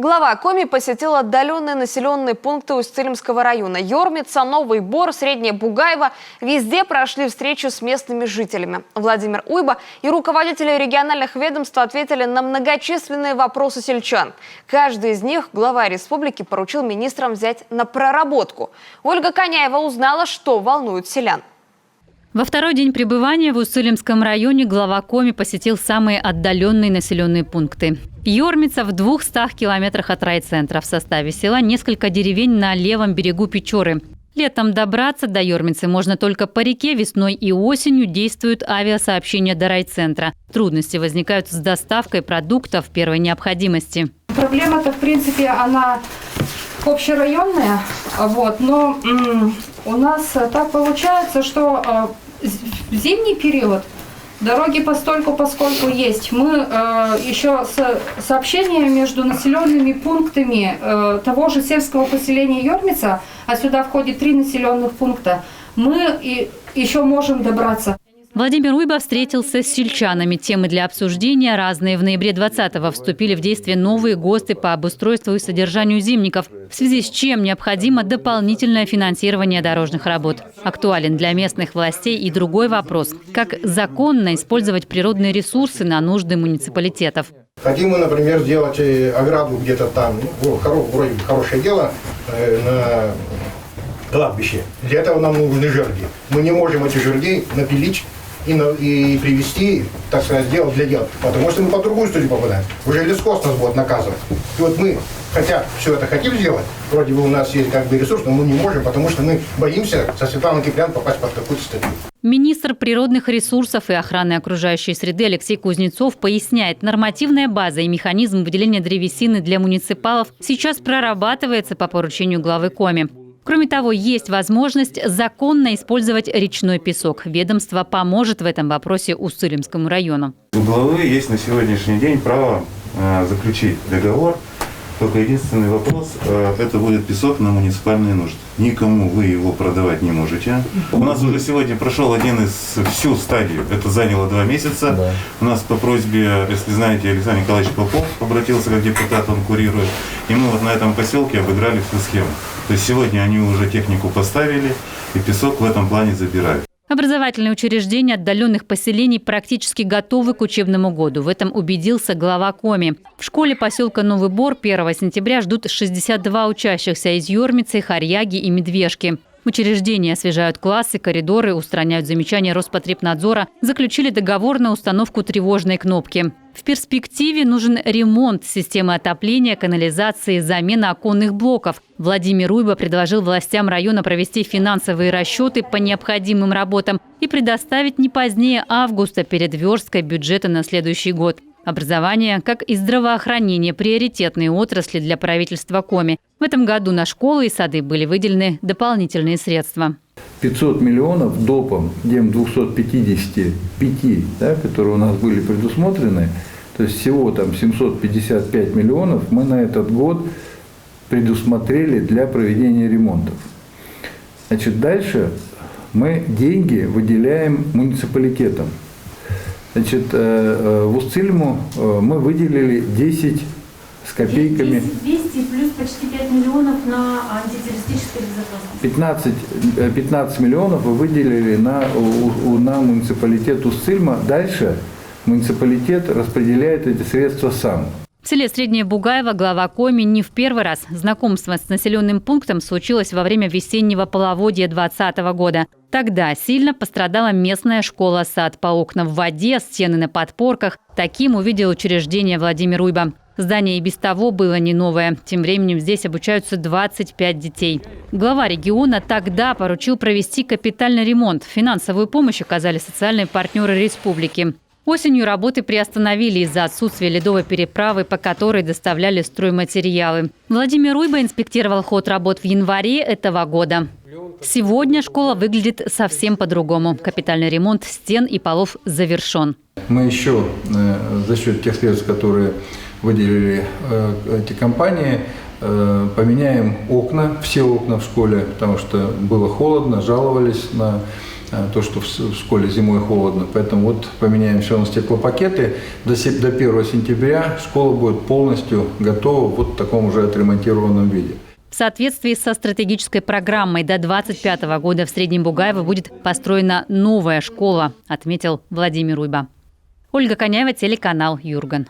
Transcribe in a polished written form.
Глава Коми посетил отдаленные населенные пункты Усть-Илимского района. Йормица, Новый Бор, Среднее Бугаево. Везде прошли встречу с местными жителями. Владимир Уйба и руководители региональных ведомств ответили на многочисленные вопросы сельчан. Каждый из них глава республики поручил министрам взять на проработку. Ольга Коняева узнала, что волнует селян. Во второй день пребывания в Усть-Илимском районе глава Коми посетил самые отдаленные населенные пункты. Йормица в 200 километрах от райцентра. В составе села несколько деревень на левом берегу Печоры. Летом добраться до Йормицы можно только по реке, весной и осенью действуют авиасообщения до райцентра. Трудности возникают с доставкой продуктов первой необходимости. Проблема-то, в принципе, она общерайонная, но у нас так получается, что в зимний период дороги поскольку есть. Мы еще сообщения между населенными пунктами того же сельского поселения Йормица, а сюда входит 3 населенных пункта, мы еще можем добраться. Владимир Уйба встретился с сельчанами. Темы для обсуждения разные. В ноябре 2020-го вступили в действие новые ГОСТы по обустройству и содержанию зимников, в связи с чем необходимо дополнительное финансирование дорожных работ. Актуален для местных властей и другой вопрос – как законно использовать природные ресурсы на нужды муниципалитетов. Хотим мы, например, сделать ограду где-то там, вроде хорошее дело, на кладбище. Для этого нам нужны жерди. Мы не можем эти жерди напилить и привести, так сказать, дело для дела. Потому что мы по другую сторону попадаем. Уже лескос нас будет наказывать. И вот мы, хотя все это хотим сделать, вроде бы у нас есть ресурс, но мы не можем, потому что мы боимся со Светланой Киприан попасть под какую-то статью. Министр природных ресурсов и охраны окружающей среды Алексей Кузнецов поясняет, нормативная база и механизм выделения древесины для муниципалов сейчас прорабатывается по поручению главы Коми. Кроме того, есть возможность законно использовать речной песок. Ведомство поможет в этом вопросе Усть-Илимскому району. У главы есть на сегодняшний день право заключить договор. Только единственный вопрос – это будет песок на муниципальные нужды. Никому вы его продавать не можете. У нас уже сегодня прошел всю стадию. Это заняло 2 месяца. Да. У нас по просьбе, если знаете, Александр Николаевич Попов обратился как депутат, он курирует. И мы вот на этом поселке обыграли всю схему. То есть сегодня они уже технику поставили, и песок в этом плане забирают. Образовательные учреждения отдаленных поселений практически готовы к учебному году. В этом убедился глава Коми. В школе поселка Новый Бор 1 сентября ждут 62 учащихся из Йормицы, Харьяги и Медвежки. Учреждения освежают классы, коридоры, устраняют замечания Роспотребнадзора, заключили договор на установку тревожной кнопки. В перспективе нужен ремонт системы отопления, канализации, замена оконных блоков. Владимир Уйба предложил властям района провести финансовые расчеты по необходимым работам и предоставить не позднее августа перед версткой бюджета на следующий год. Образование, как и здравоохранение – приоритетные отрасли для правительства Коми. В этом году на школы и сады были выделены дополнительные средства. 500 миллионов допом, тем 255, которые у нас были предусмотрены, то есть всего там 755 миллионов мы на этот год предусмотрели для проведения ремонтов. Значит, дальше мы деньги выделяем муниципалитетам. Значит, в Усть-Илиму мы выделили 10 с копейками. 200 плюс почти 5 миллионов на антитеррористическую безопасность. 15 миллионов вы выделили на муниципалитет Усть-Илима. Дальше муниципалитет распределяет эти средства сам. В селе Среднее Бугаево глава Коми не в первый раз. Знакомство с населенным пунктом случилось во время весеннего половодья 2020 года. Тогда сильно пострадала местная школа-сад. По окнам в воде, стены на подпорках. Таким увидел учреждение Владимир Уйба. Здание и без того было не новое. Тем временем здесь обучаются 25 детей. Глава региона тогда поручил провести капитальный ремонт. Финансовую помощь оказали социальные партнеры республики. Осенью работы приостановили из-за отсутствия ледовой переправы, по которой доставляли стройматериалы. Владимир Уйба инспектировал ход работ в январе этого года. Сегодня школа выглядит совсем по-другому. Капитальный ремонт стен и полов завершен. Мы еще за счет тех средств, которые выделили эти компании, поменяем окна, все окна в школе, потому что было холодно, жаловались на то, что в школе зимой холодно. Поэтому вот поменяем все на стеклопакеты. До 1 сентября школа будет полностью готова вот в таком уже отремонтированном виде. В соответствии со стратегической программой до 2025 года в Среднем Бугаево будет построена новая школа, отметил Владимир Уйба. Ольга Коняева, телеканал Юрган.